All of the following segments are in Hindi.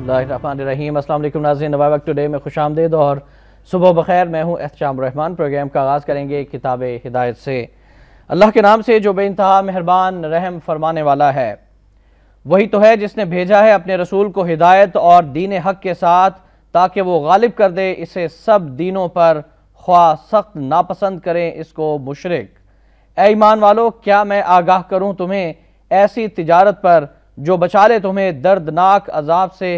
बिस्मिल्लाहिर्रहमानिर्रहीम। अस्सलाम वालेकुम नाज़रीन, नवाब वक्त टुडे में खुशामदीद और सुबह बखैर। मैं हूँ एहतशाम रहमान। प्रोग्राम का आगाज़ करेंगे किताब हिदायत से। अल्लाह के नाम से जो बेइंतहा मेहरबान रहम फरमाने वाला है। वही तो है जिसने भेजा है अपने रसूल को हिदायत और दीन हक के साथ, ताकि वो गालिब कर दे इसे सब दीनों पर, ख्वाह सख्त नापसंद करें इसको मुशरिक। ए ईमान वालो, क्या मैं आगाह करूँ तुम्हें ऐसी तिजारत पर जो बचा ले तुम्हें दर्दनाक अजाब से।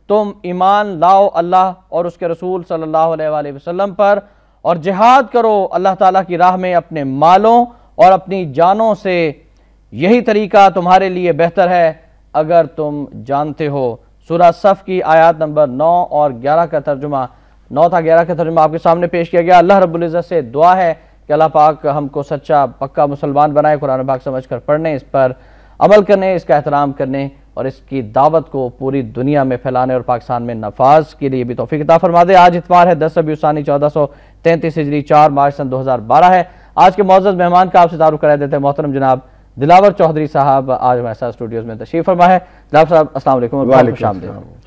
तुम ईमान लाओ अल्लाह और उसके रसूल सल्लल्लाहु अलैहि वसल्लम पर और जिहाद करो अल्लाह ताला की राह में अपने मालों और अपनी जानों से। यही तरीका तुम्हारे लिए बेहतर है अगर तुम जानते हो। सूरह सफ की आयत नंबर 9 और 11 का तर्जुमा, 9 था 11 का तर्जुमा आपके सामने पेश किया गया। अल्लाह रब्बुल इज़्ज़त से दुआ है कि अल्लाह पाक हमको सच्चा पक्का मुसलमान बनाए, कुरान पाक समझ कर पढ़ने, इस पर अमल करने, इसका एहतराम करने और इसकी दावत को पूरी दुनिया में फैलाने और पाकिस्तान में नफाज के लिए भी तौफीक अता फरमा दे। आज इतवार है 10 रबीउल सानी 1433 हिजरी 4 मार्च सन 2012 है। आज के मौजूद मेहमान का आपसे तारुफ करा देते हैं मोहतरम जनाब दिलावर चौधरी साहब आज हमारे साथ स्टूडियोज में तशरीफ फरमा है। दिलावर साहब अस्सलाम वालेकुम,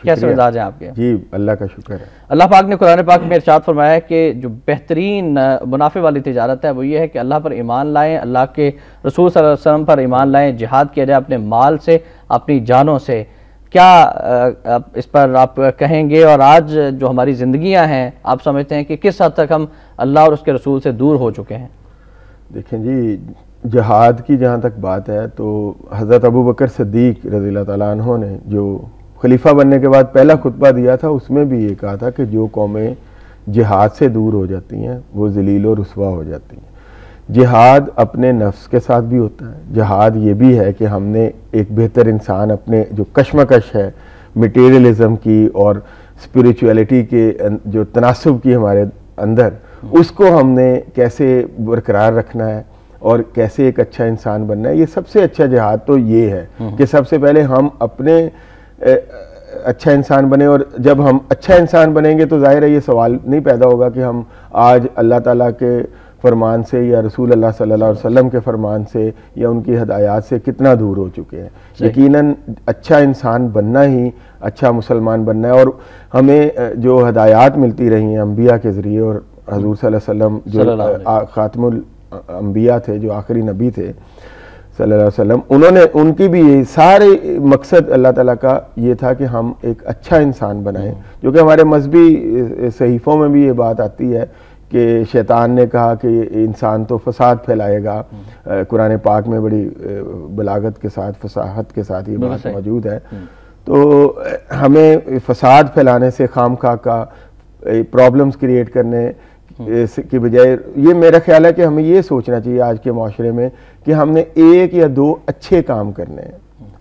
कैसे मिजाज हैं आपके? जी अल्लाह का शुक्र है। अल्लाह पाक ने कुरान पाक में इरशाद फरमाया है कि जो बेहतरीन मुनाफे वाली तिजारत है वो ये है कि अल्लाह पर ईमान लाएं, अल्लाह के रसूल सल्लल्लाहु अलैहि वसल्लम पर ईमान लाएं, जिहाद किया जाए अपने माल से, अपनी जानों से। क्या इस पर आप कहेंगे? और आज जो हमारी ज़िंदगियाँ हैं, आप समझते हैं कि किस हद तक हम अल्लाह और उसके रसूल से दूर हो चुके हैं? देखें जी, जिहाद की जहाँ तक बात है तो हज़रत अबू बकर सिद्दीक रज़ियल्लाहु ताला अन्हु ने जो खलीफा बनने के बाद पहला खुतबा दिया था, उसमें भी ये कहा था कि जो कौमें जिहाद से दूर हो जाती हैं वो ज़लील और रुस्वा हो जाती हैं। जिहाद अपने नफ्स के साथ भी होता है। जिहाद ये भी है कि हमने एक बेहतर इंसान, अपने जो कश्मकश है मटीरियलिज़म की और स्पिरिचुअलिटी के जो तनासुब की हमारे अंदर, उसको हमने कैसे बरकरार रखना है और कैसे एक अच्छा इंसान बनना है। ये सबसे अच्छा जिहाद तो ये है कि सबसे पहले हम अपने अच्छा इंसान बने, और जब हम अच्छा इंसान बनेंगे तो जाहिर है ये सवाल नहीं पैदा होगा कि हम आज अल्लाह ताला के फरमान से या रसूल अल्लाह सल्लल्लाहु अलैहि वसल्लम के फरमान से या उनकी हदायत से कितना दूर हो चुके हैं। यकीनन अच्छा इंसान बनना ही अच्छा मुसलमान बनना है। और हमें जो हदायत मिलती रही हैं अम्बिया के ज़रिए, और हजूर सल्लल्लाहु अलैहि वसल्लम जो खातमुल अम्बिया थे, जो आखिरी नबी थे सल्लल्लाहु अलैहि वसल्लम, उन्होंने, उनकी भी ये सारे मकसद अल्लाह ताला का ये था कि हम एक अच्छा इंसान बनाएं। जो कि हमारे मजहबी सहीफ़ों में भी ये बात आती है कि शैतान ने कहा कि इंसान तो फसाद फैलाएगा। कुरान पाक में बड़ी बलागत के साथ, फसाहत के साथ ये बात मौजूद है। तो हमें फसाद फैलाने से, खामखा का प्रॉब्लम्स क्रिएट करने की बजाय, ये मेरा ख्याल है कि हमें ये सोचना चाहिए आज के माशरे में कि हमने एक या दो अच्छे काम करने हैं।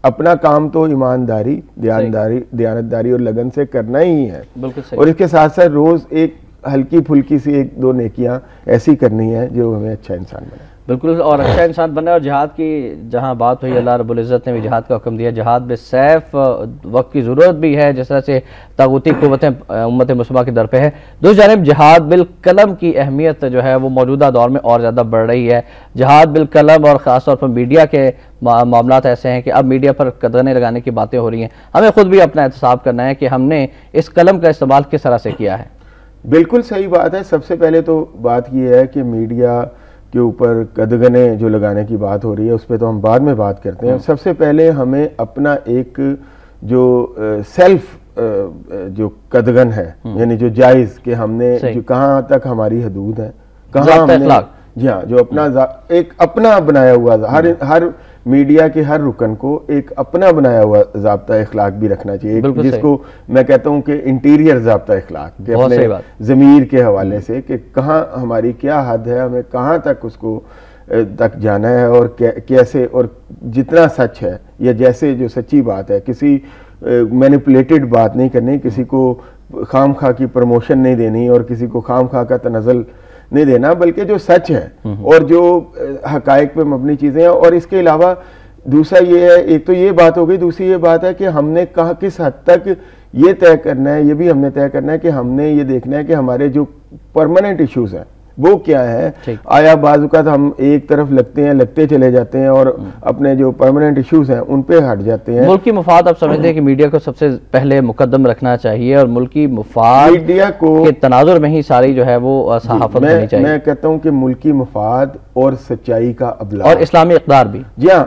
अपना काम तो ईमानदारी, दयानतदारी और लगन से करना ही है, और इसके साथ साथ रोज़ एक हल्की फुल्की सी एक दो नेकियां ऐसी करनी है जो हमें अच्छा इंसान बनाए। बिल्कुल, और अच्छा इंसान बनना। और जिहाद की जहाँ बात हुई, अल्लाह रब्बुल इज़्ज़त ने भी जिहाद का हुक्म दिया। जिहाद में सैफ वक्त की ज़रूरत भी है, जिस तरह से तागूती क़ुव्वतें उम्मत मुस्लिमा की दर पे है। दूसरी जानिब जिहाद बिल कलम की अहमियत जो है वो मौजूदा दौर में और ज़्यादा बढ़ रही है। जिहाद बिल कलम, और ख़ास तौर पर मीडिया के मामलात ऐसे हैं कि अब मीडिया पर कदगने लगाने की बातें हो रही हैं। हमें खुद भी अपना एहतसाब करना है कि हमने इस कलम का इस्तेमाल किस तरह से किया है। बिल्कुल सही बात है। सबसे पहले तो बात यह है कि मीडिया के ऊपर कदगने जो लगाने की बात हो रही है उस पर तो हम बाद में बात करते हैं। सबसे पहले हमें अपना एक जो सेल्फ जो कदगन है, यानी जो जायज़ कि हमने जो कहाँ तक हमारी हदूद है, कहाँ हमने, जी हाँ, जो अपना एक अपना बनाया हुआ, हर मीडिया के हर रुकन को एक अपना बनाया हुआ ज़ाब्ता इखलाक भी रखना चाहिए, जिसको मैं कहता हूँ कि इंटीरियर ज़ाब्ता इखलाक, कि अपने ज़मीर के हवाले से कि कहाँ हमारी क्या हद है, हमें कहाँ तक उसको तक जाना है, और कैसे, और जितना सच है या जैसे जो सच्ची बात है, किसी मैनिपुलेटेड बात नहीं करनी, किसी को खाम खा की प्रमोशन नहीं देनी और किसी को खाम खा का तनज़ुल नहीं देना, बल्कि जो सच है और जो हकायक पे मबनी चीज़ें हैं। और इसके अलावा दूसरा ये है, एक तो ये बात हो गई, दूसरी ये बात है कि हमने कहाँ किस हद तक ये तय करना है, ये भी हमने तय करना है कि हमने ये देखना है कि हमारे जो परमानेंट इश्यूज़ हैं, वो क्या है। आया बाजुकात हम एक तरफ लगते चले जाते हैं और अपने जो परमानेंट इश्यूज हैं उन पे हट जाते हैं। मुल्की मुफाद आप समझते हैं कि मीडिया को सबसे पहले मुकद्दम रखना चाहिए और मुल्की मुफाद मीडिया को के तनाजुर में ही सारी जो है वो सहाफत होनी चाहिए। मैं कहता हूँ कि मुल्की मुफाद और सच्चाई का अबलाग और इस्लामी इक़दार भी, जी हाँ,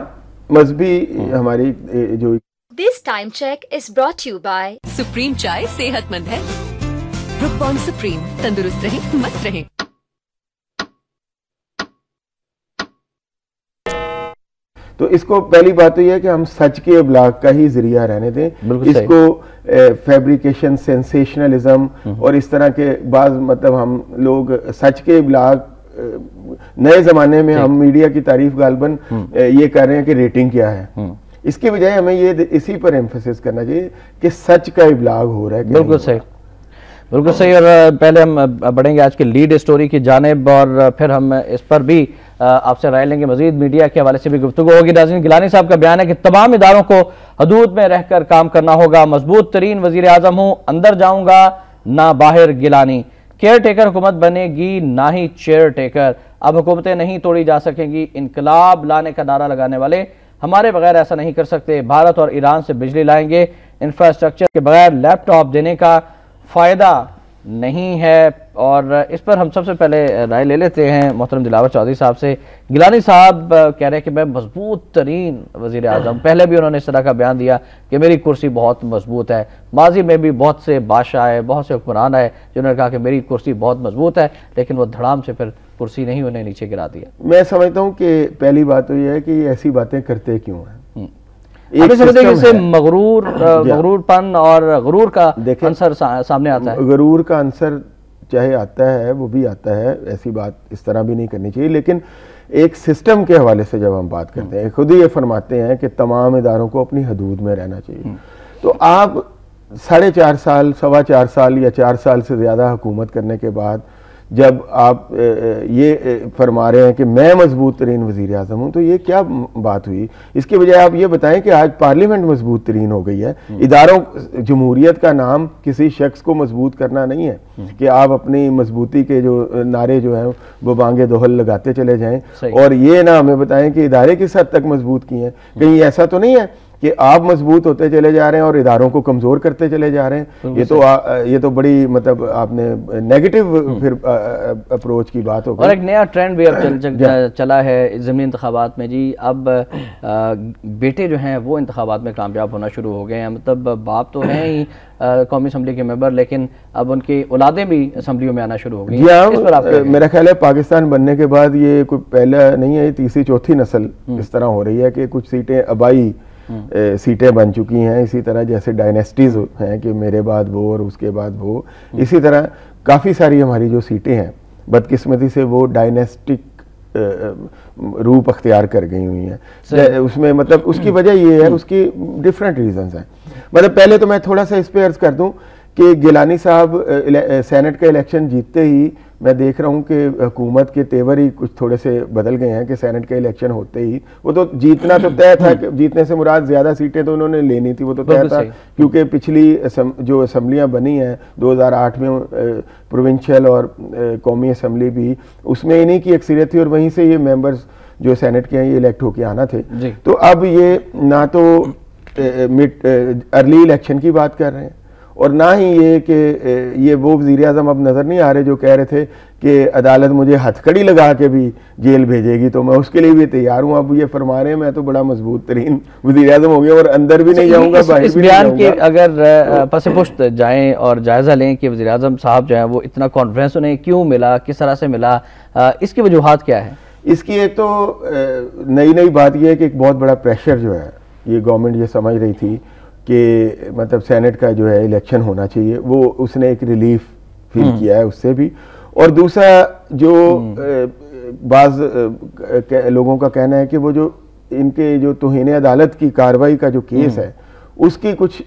मजहबी हमारी जो। This time check is brought you by Supreme Chai सेहतमंद है। ब्रुक बॉन्ड सुप्रीम, तंदुरुस्त रहें मस्त रहें। तो इसको पहली बात तो यह है कि हम सच के इब्लाग का ही जरिया रहने दें। इसको फैब्रिकेशन, सेंसेशनलिज्म और इस तरह के बाज मतलब हम लोग सच के इब्लाग नए जमाने में हम मीडिया की तारीफ गालबन ये कर रहे हैं कि रेटिंग क्या है। इसके बजाय हमें ये इसी पर एम्फेसिस करना चाहिए कि सच का इब्लाग हो रहा है। बिल्कुल सही, बिल्कुल सही। और पहले हम बढ़ेंगे आज की लीड स्टोरी की जानिब और फिर हम इस पर भी आपसे राय लेंगे। मजीद मीडिया के हवाले से भी गुफ्तगू होगी। नाज़रीन, गिलानी साहब का बयान है कि तमाम इदारों को हदूद में रहकर काम करना होगा। मजबूत तरीन वजीर आजम हूँ, अंदर जाऊंगा ना बाहर। गिलानी, केयर टेकर हुकूमत बनेगी ना ही चेयर टेकर। अब हुकूमतें नहीं तोड़ी जा सकेंगी। इनकलाब लाने का नारा लगाने वाले हमारे बगैर ऐसा नहीं कर सकते। भारत और ईरान से बिजली लाएंगे। इंफ्रास्ट्रक्चर के बगैर लैपटॉप देने का फायदा नहीं है। और इस पर हम सबसे पहले राय ले लेते हैं मोहतरम दिलावर चौधरी साहब से। गिलानी साहब कह रहे हैं कि मैं मजबूत तरीन वजीर आजम। पहले भी उन्होंने इस तरह का बयान दिया कि मेरी कुर्सी बहुत मजबूत है। माजी में भी बहुत से बादशाह आए, बहुत से हुक्मरान आए जिन्होंने कहा कि मेरी कुर्सी बहुत मजबूत है, लेकिन वो धड़ाम से फिर कुर्सी नहीं उन्हें नीचे गिरा दिया। मैं समझता हूँ कि पहली बात तो यह है कि ऐसी बातें करते क्यों हैं। मगरूरपन और गुरूर का आंसर सामने आता है। गुरूर का आंसर चाहे आता है, वो भी आता है, ऐसी बात इस तरह भी नहीं करनी चाहिए। लेकिन एक सिस्टम के हवाले से जब हम बात करते हैं, खुद ही ये फरमाते हैं कि तमाम इदारों को अपनी हदूद में रहना चाहिए। तो आप 4.5 साल, 4.25 साल या 4 साल से ज़्यादा हुकूमत करने के बाद जब आप ये फरमा रहे हैं कि मैं मजबूत तरीन वज़ीर आज़म हूँ, तो ये क्या बात हुई। इसके बजाय आप ये बताएं कि आज पार्लियामेंट मजबूत तरीन हो गई है। इदारों, जमहूरियत का नाम किसी शख्स को मजबूत करना नहीं है कि आप अपनी मजबूती के जो नारे जो हैं वो बांगे दोहल लगाते चले जाएं और ये ना हमें बताएं कि इदारे किस हद तक मजबूत किए हैं। कहीं ऐसा तो नहीं है कि आप मजबूत होते चले जा रहे हैं और इदारों को कमजोर करते चले जा रहे हैं। ये तो बड़ी मतलब आपने नेगेटिव फिर अप्रोच की बात होगी। और एक नया ट्रेंड भी अब चला है ज़मीनी इंतखाबात में जी। अब बेटे जो हैं वो इंतखाबात में कामयाब होना शुरू हो गए हैं। मतलब बाप तो हैं ही कौमी असम्बली के मेंबर, लेकिन अब उनकी औलादें भी असम्बलियों में आना शुरू हो गई। मेरा ख्याल है पाकिस्तान बनने के बाद ये कोई पहला नहीं है, तीसरी चौथी नस्ल इस तरह हो रही है कि कुछ सीटें आबाई सीटें बन चुकी हैं। इसी तरह जैसे डायनेस्टीज हैं कि मेरे बाद वो और उसके बाद वो, इसी तरह काफ़ी सारी हमारी जो सीटें हैं बदकिस्मती से वो डायनेस्टिक रूप अख्तियार कर गई हुई हैं। उसमें मतलब उसकी वजह ये है, उसकी डिफरेंट रीजंस हैं। मतलब पहले तो मैं थोड़ा सा इस पे अर्ज कर दूं कि गिलानी साहब सेनेट का इलेक्शन जीतते ही मैं देख रहा हूं कि हुकूमत के तेवर ही कुछ थोड़े से बदल गए हैं कि सेनेट का इलेक्शन होते ही वो तो जीतना तो तय था, जीतने से मुराद ज़्यादा सीटें तो उन्होंने लेनी थी, वो तो तय था। क्योंकि पिछली जो असम्बलियाँ बनी हैं 2008 में प्रोविंशियल और कौमी असम्बली भी, उसमें इन्हीं की अक्सरियत थी और वहीं से ये मेंबर्स जो सेनेट के हैं ये इलेक्ट होके आना थे। तो अब ये ना तो अर्ली इलेक्शन की बात कर रहे हैं और ना ही ये कि ये वो वज़ीर आज़म अब नज़र नहीं आ रहे जो कह रहे थे कि अदालत मुझे हथकड़ी लगा के भी जेल भेजेगी, तो मैं उसके लिए भी तैयार हूँ। अब ये फरमा रहे हैं मैं तो बड़ा मजबूत तरीन वज़ीर आज़म हो गया और अंदर भी नहीं जाऊँगा, बाहर भी नहीं जाऊँगा। अगर पस पुश्त जाएँ और जायज़ा लें कि वज़ीर आज़म साहब जो हैं वो इतना कॉन्फिडेंस उन्हें क्यों मिला, किस तरह से मिला, इसकी वजूहात क्या है? इसकी एक तो नई बात यह है कि एक बहुत बड़ा प्रेशर जो है ये गवर्नमेंट ये समझ रही थी कि मतलब सेनेट का जो है इलेक्शन होना चाहिए, वो उसने एक रिलीफ फील किया है उससे भी। और दूसरा जो बाज़ लोगों का कहना है कि वो जो इनके जो तौहीन अदालत की कार्रवाई का जो केस है उसकी कुछ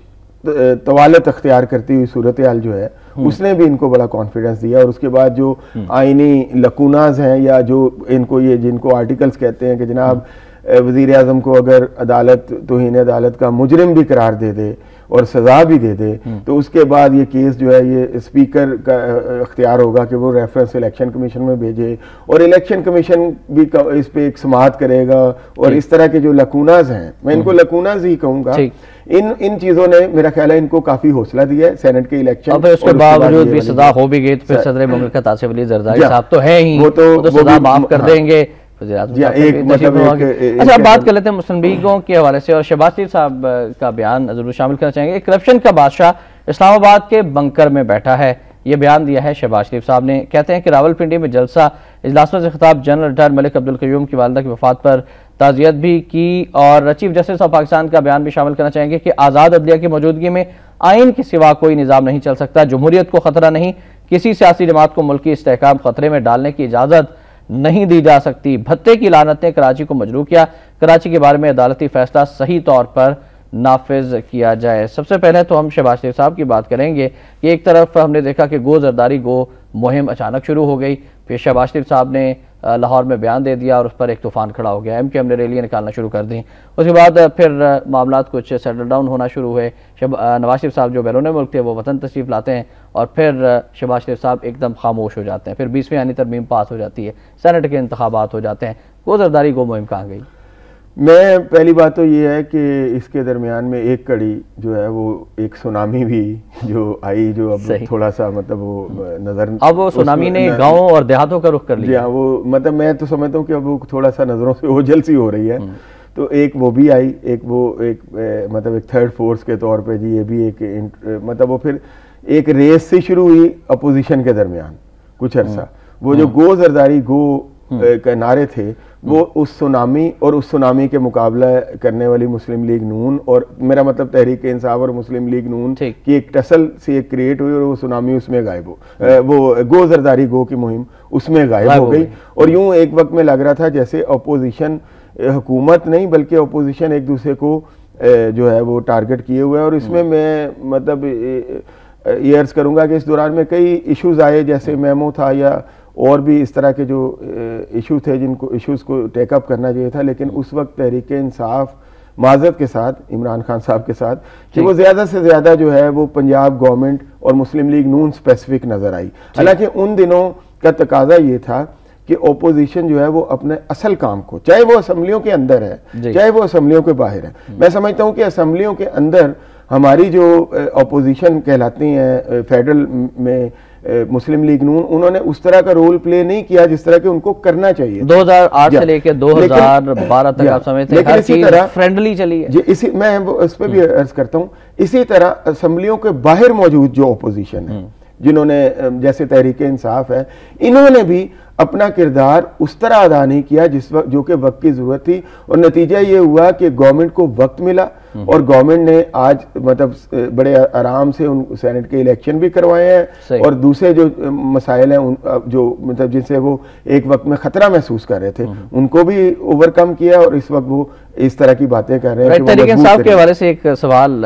तवालत अख्तियार करती हुई सूरत हाल जो है उसने भी इनको बड़ा कॉन्फिडेंस दिया। और उसके बाद जो आइनी लकूनाज हैं या जो इनको ये जिनको आर्टिकल्स कहते हैं कि जनाब वज़ीर आज़म को अगर अदालत तौहीन अदालत का मुजरिम भी करार दे दे और सज़ा भी दे दे, तो उसके बाद ये केस जो है ये स्पीकर का अख्तियार होगा कि वो रेफरेंस इलेक्शन कमीशन में भेजे और इलेक्शन कमीशन भी इस पे एक समाअत करेगा। और इस तरह के जो लकूनाज हैं, मैं इनको लकूनाज ही कहूँगा, इन चीज़ों ने मेरा ख्याल है इनको काफ़ी हौसला दिया है सेनेट के इलेक्शन। अब उसके बावजूद भी सजा हो भी गई तो फिर सदर मुमलिकत आसिफ अली जरदारी साहब तो है ही, वो तो सजा माफ कर देंगे। अच्छा, बात कर लेते हैं मुस्लिम लीगों के हवाले से और शहबाज शरीफ साहब का बयान जरूर शामिल करना चाहेंगे। करप्शन का बादशाह इस्लामाबाद के बंकर में बैठा है, ये बयान दिया है शहबाज शरीफ साहब ने। कहते हैं कि रावलपिंडी में जलसा इजलासों से खिताब जनरल रिटायर मलिक अब्दुल क़य्यूम की वालिदा की वफात पर ताज़ियत भी की और चीफ जस्टिस ऑफ पाकिस्तान का बयान भी शामिल करना चाहेंगे कि आज़ाद अदलिया की मौजूदगी में आइन के सिवा कोई निज़ाम नहीं चल सकता, जमहूरियत को खतरा नहीं, किसी सियासी जमात को मुल्की इस्तेहकाम खतरे में डालने की इजाज़त नहीं दी जा सकती। भत्ते की लानत ने कराची को मजरूह किया, कराची के बारे में अदालती फैसला सही तौर पर नाफिज किया जाए। सबसे पहले तो हम शहबाज शरीफ साहब की बात करेंगे कि एक तरफ हमने देखा कि गो जरदारी गो मुहिम अचानक शुरू हो गई, फिर शहबाज शरीफ साहब ने लाहौर में बयान दे दिया और उस पर एक तूफान खड़ा हो गया, MKM ने रैलियाँ निकालना शुरू कर दी। उसके बाद फिर मामला कुछ सेटल डाउन होना शुरू हुए। नवाज शरीफ साहब जो बैरून मुल्क थे वो वतन तशरीफ लाते हैं और फिर शहबाज शरीफ साहब एकदम खामोश हो जाते हैं। फिर 20वीं आईनी तरमीम पास हो जाती है, सेनेट के इंतखाबात हो जाते हैं। गो जरदारी गो मुहिम कहाँ गई? मैं पहली बात तो ये है कि इसके दरमियान में एक कड़ी जो है वो एक सुनामी भी जो आई, जो अब थोड़ा सा मतलब वो नजर, अब वो सुनामी ने गाँव और देहातों का रुख कर लिया। वो मतलब मैं तो समझता हूँ कि अब वो थोड़ा सा नजरों से ओझल सी हो रही है। तो एक वो भी आई, एक मतलब एक थर्ड फोर्स के तौर पे जी, ये भी एक मतलब वो फिर एक रेस से शुरू हुई अपोजिशन के दरमियान कुछ अरसा। वो जो गो जरदारी गो के नारे थे वो उस सुनामी और उस सुनामी के मुकाबला करने वाली मुस्लिम लीग नून और मेरा मतलब तहरीक इंसाफ और मुस्लिम लीग नून की एक टसल से एक क्रिएट हुई और वो सुनामी उसमें गायब हो, वो गो जरदारी गो की मुहिम उसमें गायब हो गई। और यूं एक वक्त में लग रहा था जैसे अपोजिशन हुकूमत नहीं बल्कि अपोजिशन एक दूसरे को जो है वो टारगेट किए हुए है। और इसमें मैं मतलब ये अर्ज करूँगा कि इस दौरान में कई इशूज़ आए, जैसे मेमो था या और भी इस तरह के जो इशू थे जिनको इश्यूज़ को टेकअप करना चाहिए था। लेकिन उस वक्त तहरीक इंसाफ माजरत के साथ इमरान खान साहब के साथ कि वो ज़्यादा से ज़्यादा जो है वो पंजाब गवर्नमेंट और मुस्लिम लीग नून स्पेसिफिक नज़र आई। हालांकि उन दिनों का तकाजा ये था कि ओपोजिशन जो है वो अपने असल काम को, चाहे वो असम्बलियों के अंदर है चाहे वो असम्बलियों के बाहर है, मैं समझता हूँ कि असम्बलियों के अंदर हमारी जो अपोजिशन कहलाती हैं फेडरल में मुस्लिम लीग नून, उन्होंने उस तरह का रोल प्ले नहीं किया जिस तरह के उनको करना चाहिए। 2008 से लेकर 2012 तक आप समझते हैं हर चीज फ्रेंडली चली है। इसी मैं इस पर भी अर्ज करता हूँ, इसी तरह असम्बलियों के बाहर मौजूद जो अपोजिशन है जिन्होंने जैसे तहरीक इंसाफ है, इन्होंने भी अपना किरदार उस तरह अदा नहीं किया जिस वक्त जो कि वक्त की जरूरत थी। और नतीजा ये हुआ कि गवर्नमेंट को वक्त मिला और गवर्नमेंट ने आज मतलब बड़े आराम से उन सेनेट के इलेक्शन भी करवाए हैं और दूसरे जो मसाइल हैं जो मतलब जिनसे वो एक वक्त में खतरा महसूस कर रहे थे उनको भी ओवरकम किया और इस वक्त वो इस तरह की बातें कर रहे हैं। तहरीक इंसाफ के हवाले से एक सवाल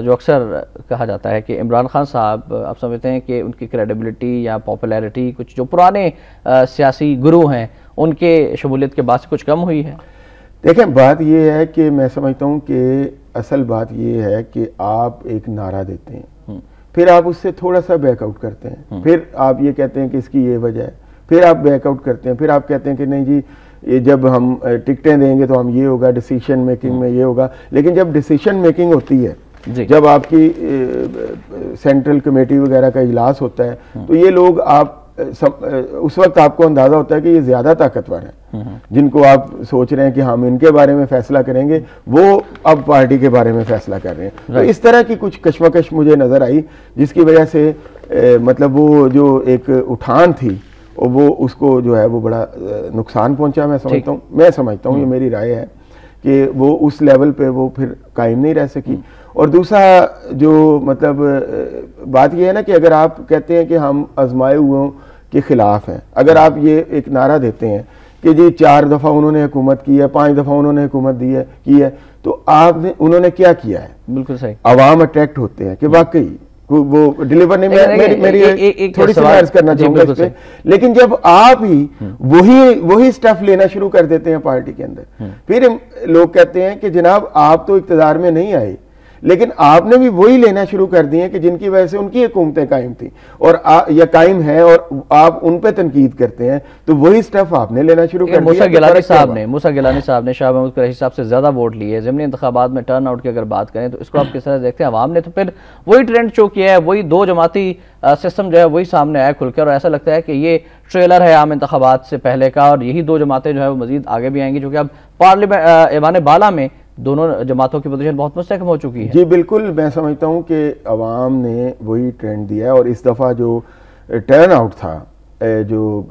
जो अक्सर कहा जाता है कि इमरान खान साहब आप समझते हैं कि उनकी क्रेडिबिलिटी या पॉपुलैरिटी कुछ जो पुराने सियासी गुरु हैं उनके शमूलियत के बाद से कुछ कम हुई है? देखें, बात ये है कि मैं समझता हूँ कि असल बात ये है कि आप एक नारा देते हैं, फिर आप उससे थोड़ा सा बैकआउट करते हैं, फिर आप ये कहते हैं कि इसकी ये वजह है, फिर आप बैकआउट करते हैं, फिर आप कहते हैं कि नहीं जी ये जब हम टिकटें देंगे तो हम ये होगा, डिसीजन मेकिंग में ये होगा। लेकिन जब डिसीजन मेकिंग होती है, जब आपकी सेंट्रल कमेटी वगैरह का इजलास होता है, तो ये लोग आप उस वक्त आपको अंदाजा होता है कि ये ज्यादा ताकतवर हैं, जिनको आप सोच रहे हैं कि हम इनके बारे में फैसला करेंगे, वो अब पार्टी के बारे में फैसला कर रहे हैं। तो इस तरह की कुछ कश्मकश मुझे नजर आई जिसकी वजह से मतलब वो जो एक उठान थी वो उसको जो है वो बड़ा नुकसान पहुंचा। मैं समझता हूँ ये मेरी राय है कि वो उस लेवल पे वो फिर कायम नहीं रह सकी। और दूसरा जो मतलब बात ये है ना कि अगर आप कहते हैं कि हम आजमाए हुओं के खिलाफ हैं, अगर आप ये एक नारा देते हैं कि जी 4 दफ़ा उन्होंने हुकूमत की है, 5 दफ़ा उन्होंने हुकूमत की है, तो आपने उन्होंने क्या किया है? बिल्कुल सही। अवाम अट्रैक्ट होते हैं कि वाकई वो डिलीवर नहीं, मेरी थोड़ी सी अर्ज करना चाहूंगा इस पे। लेकिन जब आप ही वही स्टफ लेना शुरू कर देते हैं पार्टी के अंदर, फिर लोग कहते हैं कि जनाब आप तो इक़्तिदार में नहीं आए, लेकिन आपने भी वही लेना शुरू कर दिए कि जिनकी वजह से उनकी हुकूमतें कायम थी और या कायम है, और आप उन पे तनकीद करते हैं, तो वही स्टफ आपने लेना शुरू कर दिया। मूसा गिलानी साहब ने शाह महमूद कुरैशी साहब से ज्यादा वोट लिए ज़िमनी इंतखाबात में। टर्न आउट की अगर बात करें तो इसको आप किस तरह देखते हैं? अवाम ने तो फिर वही ट्रेंड शो किया है, वही दो जमाती सिस्टम जो है वही सामने आया खुलकर, और ऐसा लगता है कि ये ट्रेलर है आम इंतखाबात से पहले का, और यही दो जमातें जो है वो मजीद आगे भी आएंगी, जो कि अब पार्लियामेंट ऐवान बाला में दोनों जमातों की पोजीशन बहुत मुस्तहकम हो चुकी है। जी बिल्कुल, मैं समझता हूँ कि अवाम ने वही ट्रेंड दिया है, और इस दफ़ा जो टर्न आउट था जो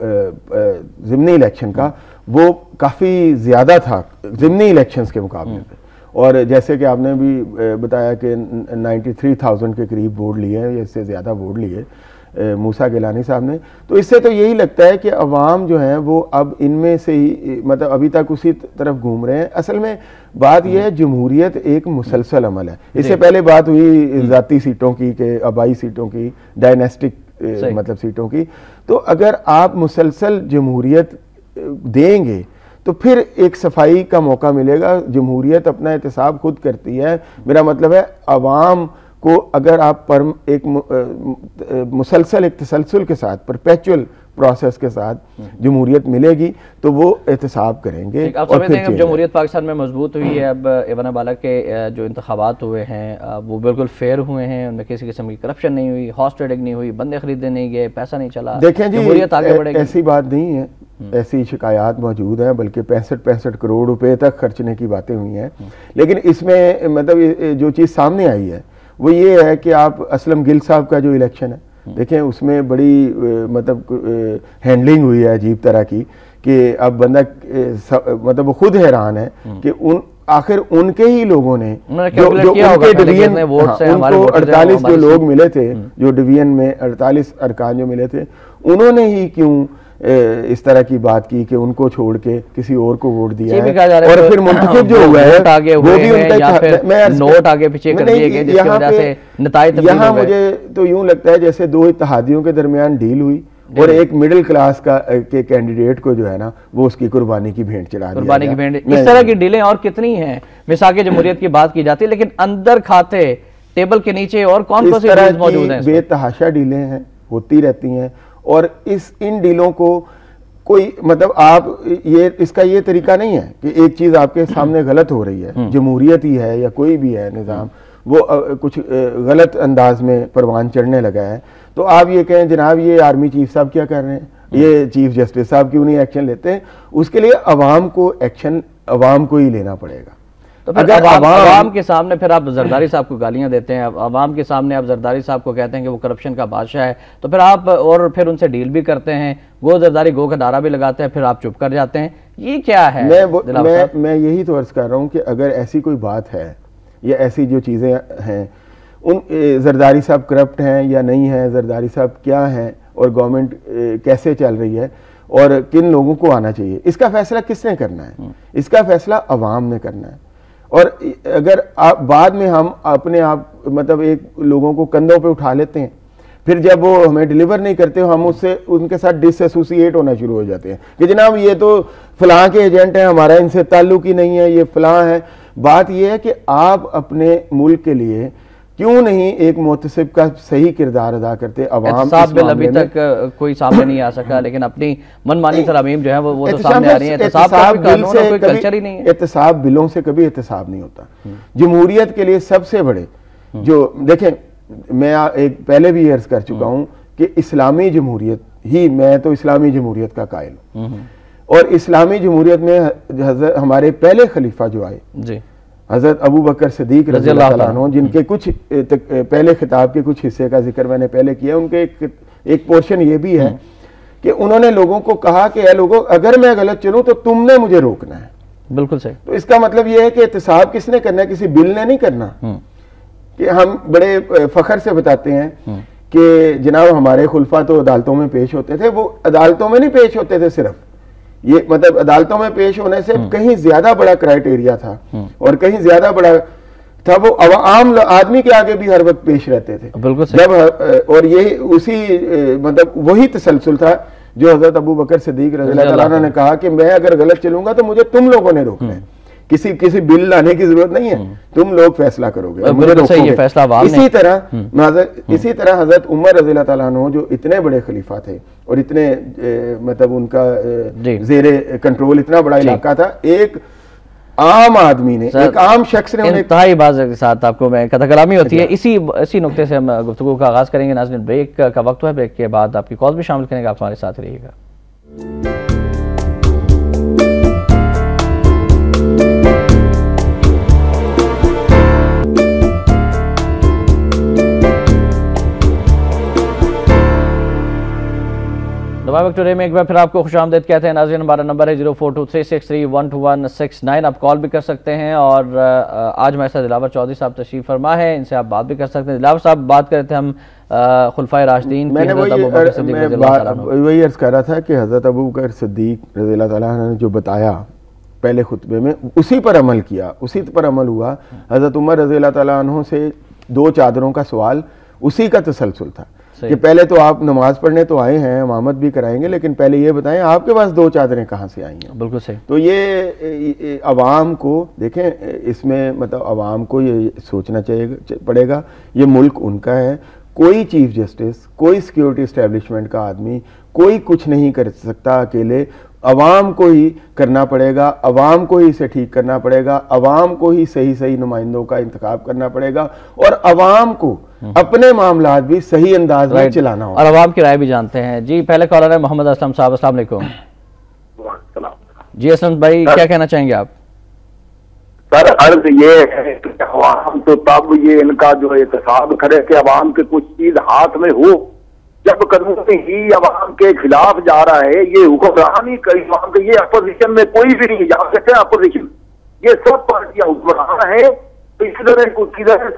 ज़िमनी इलेक्शन का, वो काफ़ी ज़्यादा था ज़िमनी इलेक्शंस के मुकाबले पे। और जैसे कि आपने भी बताया कि 93,000 के करीब वोट लिए हैं, या इससे ज़्यादा वोट लिए मूसा गिलानी साहब ने, तो इससे तो यही लगता है कि अवाम जो है वो अब इनमें से ही मतलब अभी तक उसी तरफ घूम रहे हैं। असल में बात यह है, जमहूरियत एक मुसलसल अमल है। इससे पहले बात हुई ज़ाती सीटों की, के आबाई सीटों की, डायनेस्टिक मतलब सीटों की। तो अगर आप मुसलसल जमहूरियत देंगे तो फिर एक सफाई का मौका मिलेगा। जमहूरियत अपना एहतसाब खुद करती है। मेरा मतलब है अवाम को अगर आप एक मुसलसल एक तसलसल के साथ, परपेचुअल प्रोसेस के साथ जमहूरियत मिलेगी तो वो एहतसाब करेंगे। आप समझते हैं कि जमहूरियत पाकिस्तान में मजबूत हुई है? अब ऐवान बाला के जो इंतखाबात हुए हैं वो बिल्कुल फेयर हुए हैं, उनमें किसी किस्म की करप्शन नहीं हुई, हॉर्स ट्रेडिंग नहीं हुई, बंदे खरीदने नहीं गए, पैसा नहीं चला। देखें जी, ऐसी बात नहीं है, ऐसी शिकायत मौजूद हैं, बल्कि 65 करोड़ रुपए तक खर्चने की बातें हुई हैं। लेकिन इसमें मतलब जो चीज़ सामने आई है वो ये है कि आप असलम गिल साहब का जो इलेक्शन है देखें, उसमें बड़ी मतलब हैंडलिंग हुई है अजीब तरह की, कि अब बंदा मतलब वो खुद हैरान है कि आखिर उनके ही लोगों ने जो उनके डिवीजन, उनको 48 जो लोग मिले थे, जो डिवीजन में 48 अरकान जो मिले थे, उन्होंने ही क्यों इस तरह की बात की कि उनको छोड़ के किसी और को वोट दिया है। और फिर मुंतखब जो हुआ है वो भी उनका नोट आगे पीछे कर दिए गए, जिसकी वजह से नताइज यहाँ मुझे तो यूं लगता है जैसे दो इत्तेहादियों के दरमियान डील हुई और एक मिडिल क्लास का के कैंडिडेट को जो है ना वो उसकी कुर्बानी की भेंट चढ़ा दी। कुर्बानी की भेंट, इस तरह की डीलें और कितनी हैं? मिसाके जमहूरियत की बात की जाती है, लेकिन अंदर खाते टेबल के नीचे और कौन कौन सी डील मौजूद हैं? बेतहाशा डीलें हैं, होती रहती हैं। और इन डीलों को कोई मतलब आप इसका ये तरीका नहीं है कि एक चीज आपके सामने गलत हो रही है, जमहूरियत ही है या कोई भी है निज़ाम, वो कुछ गलत अंदाज में परवान चढ़ने लगा है तो आप ये कहें जनाब ये आर्मी चीफ साहब क्या कर रहे हैं, ये चीफ जस्टिस साहब क्यों नहीं एक्शन लेते हैं? उसके लिए अवाम को एक्शन अवाम को ही लेना पड़ेगा। तो फिर अवाम के सामने फिर आप जरदारी साहब को गालियां देते हैं, अवाम के सामने आप जरदारी साहब को कहते हैं कि वो करप्शन का बादशाह है, तो फिर आप और फिर उनसे डील भी करते हैं, गो जरदारी गो का नारा भी लगाते हैं, फिर आप चुप कर जाते हैं। ये क्या है? मैं यही तो अर्ज कर रहा हूँ कि अगर ऐसी कोई बात है या ऐसी जो चीज़ें हैं, उन जरदारी साहब करप्ट हैं या नहीं है, जरदारी साहब क्या हैं और गवर्नमेंट कैसे चल रही है और किन लोगों को आना चाहिए, इसका फैसला किसने करना है? इसका फैसला अवाम ने करना है। और अगर आप बाद में हम अपने आप मतलब एक लोगों को कंधों पे उठा लेते हैं, फिर जब वो हमें डिलीवर नहीं करते हम उससे उनके साथ डिसएसोसिएट होना शुरू हो जाते हैं कि जनाब ये तो फलां के एजेंट हैं, हमारा इनसे ताल्लुक ही नहीं है, ये फलां है। बात यह है कि आप अपने मुल्क के लिए क्यों नहीं एक मुतसिब का सही किरदार अदा करते? अवाम बिल अभी तक कोई सामने नहीं आ सका, लेकिन अपनी मनमानी तरमीम जो है वो तो सामने आ रही है। एहतसाब बिलों से कभी एहतसाब नहीं होता। जमहूरियत के लिए सबसे बड़े जो देखें, मैं एक पहले भी अर्ज कर चुका हूं कि इस्लामी जमहूरियत ही, मैं तो इस्लामी जमहूरियत का कायल हूं। और इस्लामी जमहूरियत में हमारे पहले खलीफा जो आए जी हजरत अबू बकर सिद्दीक रज़ियल्लाहु अन्हु, जिनके कुछ पहले खिताब के कुछ हिस्से का जिक्र मैंने पहले किया, उनके एक पोर्शन ये भी है कि उन्होंने लोगों को कहा कि ए लोगों अगर मैं गलत चलूं तो तुमने मुझे रोकना है। बिल्कुल सही। तो इसका मतलब ये है कि एहतसाब किसने करना है? किसी बिल ने नहीं करना। कि हम बड़े फखर से बताते हैं कि जनाब हमारे खुलफा तो अदालतों में पेश होते थे, वो अदालतों में नहीं पेश होते थे सिर्फ, ये मतलब अदालतों में पेश होने से कहीं ज्यादा बड़ा क्राइटेरिया था और कहीं ज्यादा बड़ा था, वो आम आदमी के आगे भी हर वक्त पेश रहते थे। बिल्कुल जब और ये उसी मतलब वही तसलसल था जो हजरत अबू बकर सिद्दीक रज़ियल्लाहु ताला अन्हु ने कहा कि मैं अगर गलत चलूंगा तो मुझे तुम लोगों ने रोकना है, किसी बिल लाने की जरूरत नहीं है, तुम लोग फैसला करोगे, मुझे रोकोगे। इसी तरह हजरत उमर रज़ियल्लाहु ताला अन्हु जो इतने बड़े खलीफा थे और इतने मतलब उनका जेरे कंट्रोल इतना बड़ा इलाका था, एक आम आदमी ने, एक आम शख्स ने इंतहाई बाज़ के साथ आपको मैं कथा कलामी होती है। इसी नुक्ते से हम गुफ्तगू का आगाज़ करेंगे। नाज़रीन, ब्रेक का वक्त है, ब्रेक के बाद आपकी कॉल भी शामिल करेंगे, आप हमारे साथ रहिएगा। टुडे में एक बार फिर आपको खुशामदीद कहते हैं। नाज़रीन, हमारा नंबर है 0423631269। आप कॉल भी कर सकते हैं और आज हमारे साथ दिलावर चौधरी साहब तशरीफ फरमा है, इनसे आप बात भी कर सकते हैं। दिलावर साहब, बात कर रहे थे हम खुलफाए राशिदीन, मैंने वही अर्ज कर रहा था कि हज़रत अबू बकर सिद्दीक रज़ियल्लाहु ताला अन्हु ने जो बताया पहले खुतबे में, उसी पर अमल किया, उसी पर अमल हुआ। हज़रत उमर रज़ियल्लाहु ताला अन्हु से 2 चादरों का सवाल उसी का तसलसल था कि पहले तो आप नमाज पढ़ने तो आए हैं, इमामत भी कराएंगे, लेकिन पहले ये बताएं आपके पास 2 चादरें कहाँ से आई हैं। बिल्कुल सही। तो ये अवाम को देखें, इसमें मतलब अवाम को ये सोचना चाहिए पड़ेगा, ये मुल्क उनका है। कोई चीफ जस्टिस, कोई सिक्योरिटी इस्टेब्लिशमेंट का आदमी, कोई कुछ नहीं कर सकता अकेले, अवाम को ही करना पड़ेगा, अवाम को ही इसे ठीक करना पड़ेगा, अवाम को ही सही नुमाइंदों का इंतखाब करना पड़ेगा और अवाम को अपने मामलात भी सही अंदाज में चलाना होगा। और अवाम की राय भी जानते हैं। जी, पहले कॉलर है मोहम्मद असलम साहब। अस्सलाम वालेकुम। जी असलम भाई, क्या कहना चाहेंगे आप? सर, अर्ज ये है कि अवाम तो तब ये इनका जो एहतसाब करे कि अवाम के कुछ चीज हाथ में हो, जब कानून ही अवाम के खिलाफ जा रहा है। ये हुक्मरान ही अवाम के, ये अपोजिशन में कोई भी नहीं जा सकते। अपोजिशन ये सब पार्टियां हुक्मरान है, तो इधर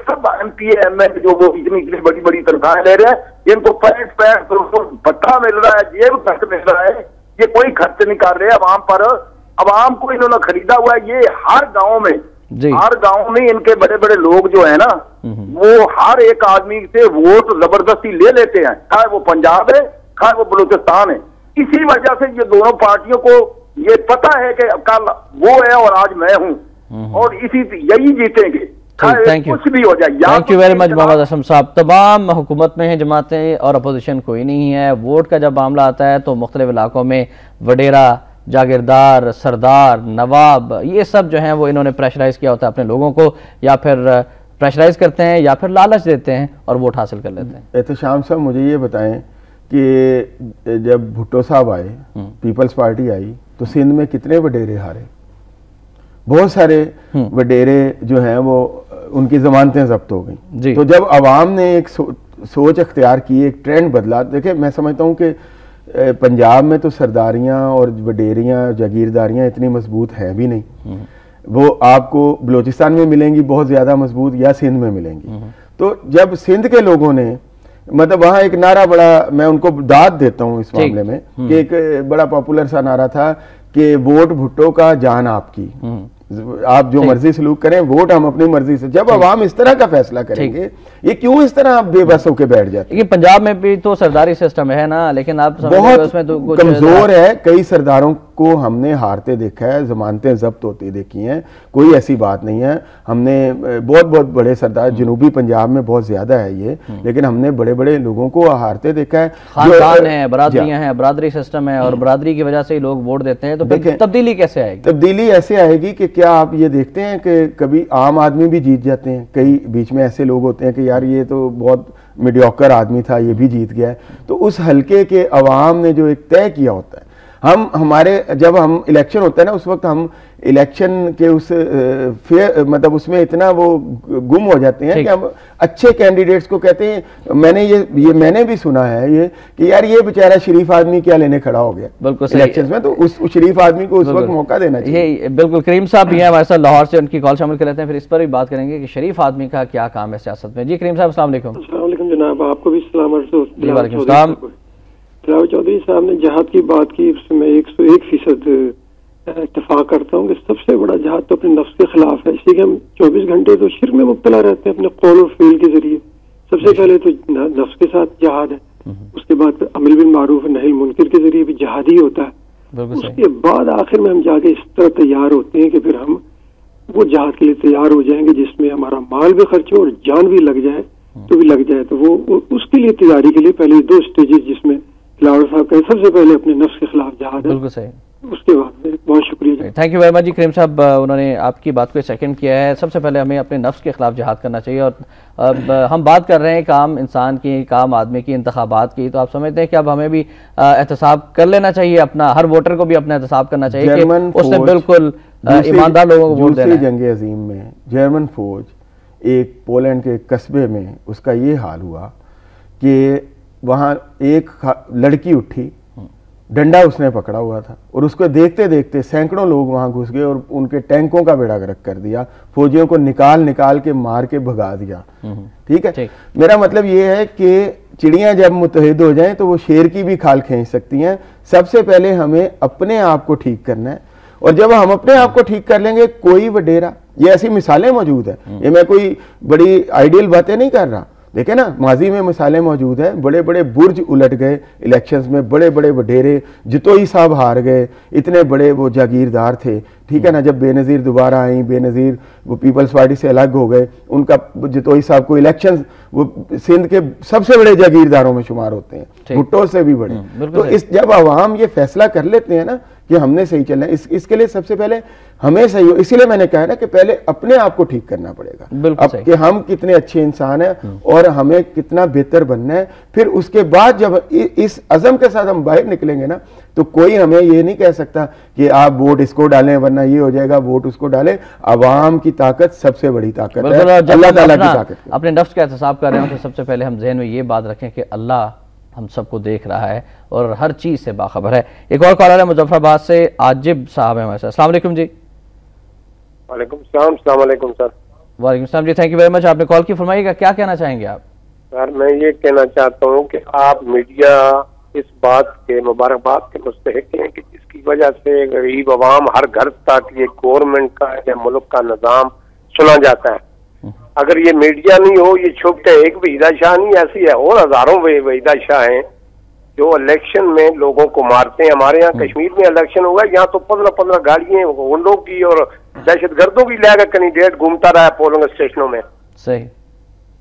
सब MP ML जो वो इतनी बड़ी बड़ी तनख्वाहें ले रहे हैं, इनको 65 करोड़ भत्ता मिल रहा है, जेब खर्च मिल रहा है, ये कोई खर्च नहीं कर रहे अवाम पर। अवाम को इन्होंने खरीदा हुआ है। ये हर गांव में इनके बड़े बड़े लोग जो है ना, वो हर एक आदमी से वोट जबरदस्ती ले लेते हैं, चाहे वो पंजाब है, चाहे वो बलूचिस्तान है। इसी वजह से ये दोनों पार्टियों को ये पता है कि कल वो है और आज मैं हूं, और यही जीतेंगे, कुछ भी हो जाए। Thank you very much Mohammad Aslam साहब। तमाम हुकूमत में है जमातें और अपोजिशन कोई नहीं है। वोट का जब मामला आता है तो मुख्तलिफ इलाकों में वडेरा, जागीरदार, सरदार, नवाब, ये सब जो हैं वो इन्होंने प्रेशराइज किया होता है अपने लोगों को, या फिर प्रेशराइज करते हैं या फिर लालच देते हैं और वोट हासिल कर लेते हैं। एहतशाम साहब, मुझे ये बताएं कि जब भुट्टो साहब आए, पीपल्स पार्टी आई, तो सिंध में कितने वडेरे हारे? बहुत सारे वडेरे जो हैं वो उनकी जमानतें जब्त हो गई। तो जब अवाम ने एक सोच अख्तियार की, एक ट्रेंड बदला। देखिए, मैं समझता हूँ कि पंजाब में तो सरदारियां और वडेरियां, जागीरदारियां इतनी मजबूत हैं भी नहीं, वो आपको बलूचिस्तान में मिलेंगी बहुत ज़्यादा मजबूत, या सिंध में मिलेंगी। तो जब सिंध के लोगों ने मतलब वहाँ एक नारा बड़ा, मैं उनको दाद देता हूँ इस मामले में, कि एक बड़ा पॉपुलर सा नारा था कि वोट भुट्टो का, जान आपकी, आप जो मर्जी सलूक करें, वोट हम अपनी मर्जी से। जब अवाम इस तरह का फैसला करेंगे, ये क्यों इस तरह आप बेबस होकर बैठ जाते हैं? पंजाब में भी तो सरदारी सिस्टम है ना, लेकिन आप बहुत उसमें तो कमजोर है। कई सरदारों को हमने हारते देखा है, जमानतें जब्त होती देखी हैं, कोई ऐसी बात नहीं है। हमने बहुत बड़े सरदार, जनूबी पंजाब में बहुत ज्यादा है ये, लेकिन हमने बड़े बड़े लोगों को हारते देखा है। खानदान है, बरादरियां हैं, बरादरी सिस्टम है, और बरादरी की वजह से ही लोग वोट देते हैं। तो तब्दीली कैसे आएगी? तब्दीली ऐसे आएगी कि क्या आप ये देखते हैं कि कभी आम आदमी भी जीत जाते हैं, कई बीच में ऐसे लोग होते हैं कि यार ये तो बहुत मीडियोकर आदमी था, ये भी जीत गया है। तो उस हल्के के अवाम ने जो एक तय किया होता है, जब हम इलेक्शन होता है ना, उस वक्त हम इलेक्शन के मतलब उसमें इतना वो गुम हो जाते हैं कि हम अच्छे कैंडिडेट्स को कहते हैं। मैंने भी सुना है ये कि यार ये बेचारा शरीफ आदमी क्या लेने खड़ा हो गया इलेक्शंस में, तो उस शरीफ आदमी को उस वक्त मौका देना चाहिए। बिल्कुल। करीम साहब भी हैं हमारे साथ लाहौर से, उनकी कॉल शामिल कर लेते हैं, फिर इस पर भी बात करेंगे कि शरीफ आदमी का क्या काम है सियासत में। जी करीम साहब, अस्सलाम वालेकुम। अस्सलाम वालेकुम जनाब, आपको भी सलाम। वालेकुम सलाम। दिलावर चौधरी साहब ने जहाद की बात की, उसमें 101% इत्तेफाक करता हूँ कि सबसे बड़ा जहाद तो अपने नफ्स के खिलाफ है, इसलिए कि हम 24 घंटे तो शिर्क में मुब्तला रहते हैं अपने कौल और फ़ील के जरिए। सबसे पहले तो नफ्स के साथ जहाद है, उसके बाद अमल बिल मारूफ नही मुनकर के जरिए भी जहाद ही होता है। उसके बाद आखिर में हम जाके इस तरह तैयार होते हैं कि फिर हम वो जहाद के लिए तैयार हो जाएंगे जिसमें हमारा माल भी खर्च हो और जान भी लग जाए तो भी लग जाए। तो वो उसके लिए तैयारी के लिए पहले 2 स्टेजेस जिसमें खिलाड़ी साहब कहे, सबसे पहले अपने नफ्स के खिलाफ जहाद है, बिल्कुल सही, उसके बाद। बहुत शुक्रिया, थैंक यू वेरी मच जी। करीम साहब, उन्होंने आपकी बात को सेकंड किया है। सबसे पहले हमें अपने नफ्स के खिलाफ जहाद करना चाहिए। और अब हम बात कर रहे हैं काम इंसान की, काम आदमी की, इंतखाबात की, तो आप समझते हैं कि अब हमें भी एहतसाब कर लेना चाहिए अपना, हर वोटर को भी अपना एहतसाब करना चाहिए कि उसने बिल्कुल ईमानदार लोगों को वोट देना है। जंग अजीम में जर्मन फौज एक पोलैंड के कस्बे में उसका ये हाल हुआ कि वहाँ एक लड़की उठी, डंडा उसने पकड़ा हुआ था और उसको देखते देखते सैकड़ों लोग वहां घुस गए और उनके टैंकों का बेड़ा गर्क कर दिया, फौजियों को निकाल निकाल के मार के भगा दिया। ठीक है, मेरा मतलब ये है कि चिड़ियां जब मुत्तहिद हो जाएं तो वो शेर की भी खाल खींच सकती हैं। सबसे पहले हमें अपने आप को ठीक करना है, और जब हम अपने आप को ठीक कर लेंगे कोई वडेरा, ये ऐसी मिसालें मौजूद है, ये मैं कोई बड़ी आइडियल बातें नहीं कर रहा। देखे ना, माजी में मिसालें मौजूद हैं, बड़े बड़े बुर्ज उलट गए इलेक्शंस में, बड़े बड़े वडेरे, जितोई साहब हार गए, इतने बड़े वो जागीरदार थे। ठीक है ना, जब बेनज़ीर दोबारा आई, बेनज़ीर वो पीपल्स पार्टी से अलग हो गए, उनका जितोई साहब को इलेक्शन वो सिंध के सबसे बड़े जागीरदारों में शुमार होते हैं, भुट्टो से भी बड़े। तो इस जब अवाम ये फैसला कर लेते हैं ना कि हमने सही चलना है, इसके लिए सबसे पहले हमें सही हो, इसीलिए मैंने कहा ना कि पहले अपने आप को ठीक करना पड़ेगा, अब कि हम कितने अच्छे इंसान हैं और हमें कितना बेहतर बनना है। फिर उसके बाद जब इस अज़म के साथ हम बाहर निकलेंगे ना, तो कोई हमें ये नहीं कह सकता कि आप वोट इसको डालें वरना ये हो जाएगा, वोट उसको डालें। अवाम की ताकत सबसे बड़ी ताकत है, अल्लाह ताला की ताकत। अपने नफ्स का एहतसाब कर रहे हो तो सबसे पहले हम ज़हन में ये बात रखें कि अल्लाह हम सबको देख रहा है और हर चीज़ से बाखबर है। एक और कॉलर है मुजफ्फराबाद से, आजिब साहब है हमारे साथ। अस्सलाम वालेकुम जी। वालेकुम सलाम। अस्सलाम वालेकुम सर। वालेकुम सलाम जी, थैंक यू वेरी मच। आपने कॉल की, फरमाइएगा क्या कहना चाहेंगे आप? सर मैं ये कहना चाहता हूँ कि आप मीडिया इस बात के मुबारकबाद के मुस्तहिक हैं कि जिसकी वजह से गरीब अवाम हर घर तक ये गवर्नमेंट का या मुल्क का निज़ाम सुना जाता है। अगर ये मीडिया नहीं हो, ये छुप के एक वहीदा शाह नहीं ऐसी है और हजारों वहीदा शाह हैं जो इलेक्शन में लोगों को मारते हैं। हमारे यहाँ कश्मीर में इलेक्शन हुआ, यहाँ तो 15-15 गाड़ियां गुंडों की और दहशतगर्दों की लेकर कैंडिडेट घूमता रहा है पोलिंग स्टेशनों में। सही।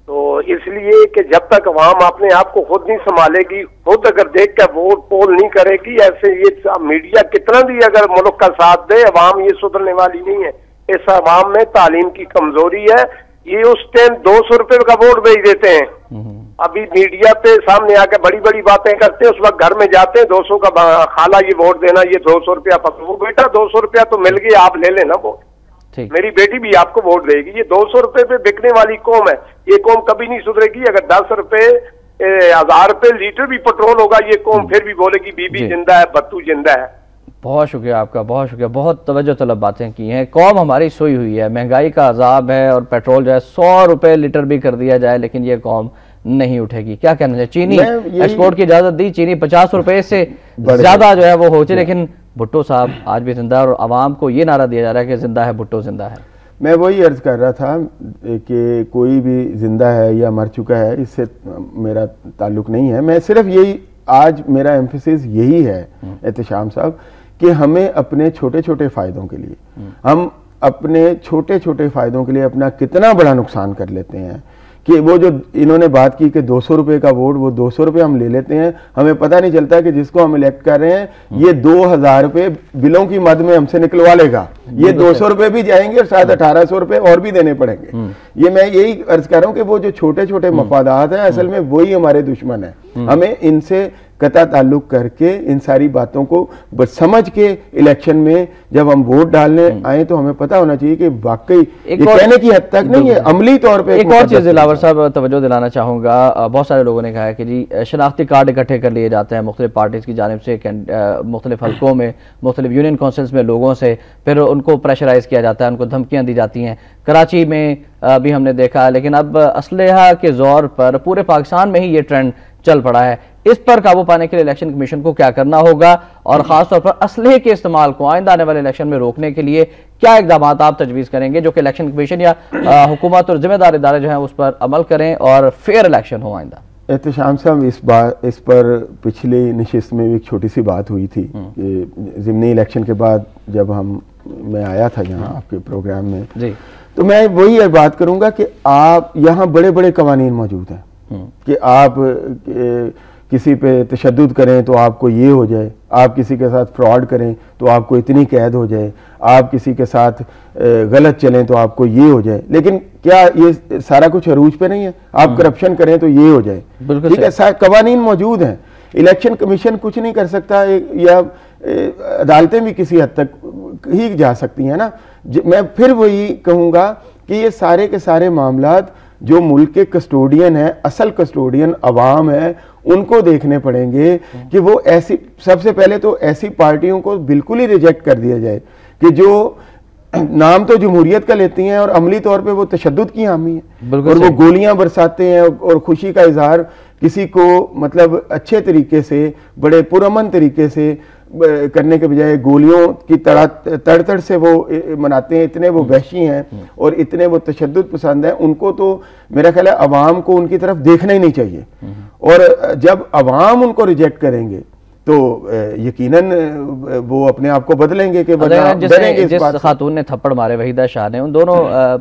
तो इसलिए कि जब तक अवाम अपने आप को खुद नहीं संभालेगी, खुद अगर देख कर वोट पोल नहीं करेगी, ऐसे ये मीडिया कितना भी अगर मुल्क का साथ दे, अवाम ये सुधरने वाली नहीं है। इस अवाम में तालीम की कमजोरी है। ये उस टाइम 200 रुपए का वोट भेज देते हैं, अभी मीडिया पे सामने आके बड़ी बड़ी बातें करते हैं, उस वक्त घर में जाते हैं 200 का खाला ये वोट देना, ये 200 रुपया पकड़ो। वो बेटा 200 रुपया तो मिल गया, आप ले लेना वोट, मेरी बेटी भी आपको वोट देगी। ये 200 रुपए पे बिकने वाली कौम है, ये कौम कभी नहीं सुधरेगी। अगर 10 रुपए 1000 रुपए लीटर भी पेट्रोल होगा, ये कौम फिर भी बोलेगी बीबी जिंदा है, बत्तू जिंदा है। बहुत शुक्रिया आपका, बहुत शुक्रिया, बहुत तवज्जो तलब बातें की हैं। कौम हमारी सोई हुई है, महंगाई का अजाब है और पेट्रोल जो है 100 रुपए लीटर भी कर दिया जाए लेकिन ये कौम नहीं उठेगी। क्या कहना चाहिए? चीनी एक्सपोर्ट की इजाजत दी, चीनी 50 रुपए से ज्यादा जो है वो हो जाए, लेकिन भुट्टो साहब आज भी जिंदा है और आवाम को ये नारा दिया जा रहा है कि जिंदा है भुट्टो, जिंदा है। मैं वही अर्ज कर रहा था कि कोई भी जिंदा है या मर चुका है, इससे मेरा ताल्लुक नहीं है। मैं सिर्फ यही, आज मेरा एम्फेसिस यही है एहतशाम साहब कि हमें अपने छोटे छोटे फायदों के लिए, हम अपने छोटे छोटे फायदों के लिए अपना कितना बड़ा नुकसान कर लेते हैं कि वो जो इन्होंने बात की कि 200 रुपए का वोट, वो 200 रुपए हम ले लेते हैं, हमें पता नहीं चलता कि जिसको हम इलेक्ट कर रहे हैं ये 2000 रुपए बिलों की मद में हमसे निकलवा लेगा। ये 200 रुपए भी जाएंगे और साथ 1800 रुपए और भी देने पड़ेंगे। ये मैं यही अर्ज कर रहा हूं कि वो जो छोटे छोटे मफादात हैं असल में वही हमारे दुश्मन है। हमें इनसे कता ताल्लुक करके इन सारी बातों को समझ के इलेक्शन में जब हम वोट डालने आए तो हमें पता होना चाहिए कि वाकई ये कहने की हद तक नहीं है, अमली तौर पे। एक और चीज दिलावर साहब तवज्जो दिलाना चाहूंगा, बहुत सारे लोगों ने कहा है कि जी शनाख्ती कार्ड इकट्ठे कर लिए जाते हैं मुख्तलिफ पार्टीज की जानिब से, मुख्तलिफ हल्कों में, मुख्तलिफ यूनियन काउंसिल्स में लोगों से, फिर उनको प्रेशराइज किया जाता है, उनको धमकियां दी जाती हैं। कराची में भी हमने देखा, लेकिन अब असलहा के जोर पर पूरे पाकिस्तान में ही ये ट्रेंड चल पड़ा है इस पर काबू पाने के लिए इलेक्शन कमीशन को क्या करना होगा और खासतौर पर असलहे के इस्तेमाल को आइंदा आने वाले इलेक्शन में रोकने के लिए क्या इकदाम आप तजवीज़ करेंगे जो कि इलेक्शन कमीशन या हुकूमत और जिम्मेदार इदारे जो हैं उस पर अमल करें और फेयर इलेक्शन हो आइंदा? एहतशाम साहब, इस पर पिछली नशिस्त में भी एक छोटी सी बात हुई थी कि ज़िमनी इलेक्शन के बाद जब मैं आया था यहाँ आपके प्रोग्राम में जी, तो मैं वही बात करूँगा कि आप यहाँ बड़े बड़े कवानीन मौजूद हैं कि आप किसी पे तशद्दुद करें तो आपको ये हो जाए, आप किसी के साथ फ्रॉड करें तो आपको इतनी कैद हो जाए, आप किसी के साथ गलत चलें तो आपको ये हो जाए। लेकिन क्या ये सारा कुछ अरूज पे नहीं है? आप करप्शन करें तो ये हो जाए, ठीक है, कवानीन मौजूद हैं। इलेक्शन कमीशन कुछ नहीं कर सकता या अदालतें भी किसी हद तक ही जा सकती हैं ना। मैं फिर वही कहूँगा कि ये सारे के सारे मामलात जो मुल्क के कस्टोडियन है, असल कस्टोडियन अवाम है, उनको देखने पड़ेंगे कि वो ऐसी, सबसे पहले तो ऐसी पार्टियों को बिल्कुल ही रिजेक्ट कर दिया जाए कि जो नाम तो जमहूरियत का लेती हैं और अमली तौर पे वो तशद्दुद की हामी है और वो गोलियां बरसाते हैं और खुशी का इजहार किसी को मतलब अच्छे तरीके से, बड़े पुरअमन तरीके से करने के बजाय गोलियों की तड़ से वो मनाते हैं। इतने वो वहशी हैं और इतने वो तशद्दुद पसंद हैं, उनको तो मेरा ख्याल है अवाम को उनकी तरफ देखना ही नहीं चाहिए। और जब अवाम उनको रिजेक्ट करेंगे तो यकीनन वो अपने आप को बदलेंगे कि जिस खातून ने थप्पड़ मारे वहीदा शाह ने, उन दोनों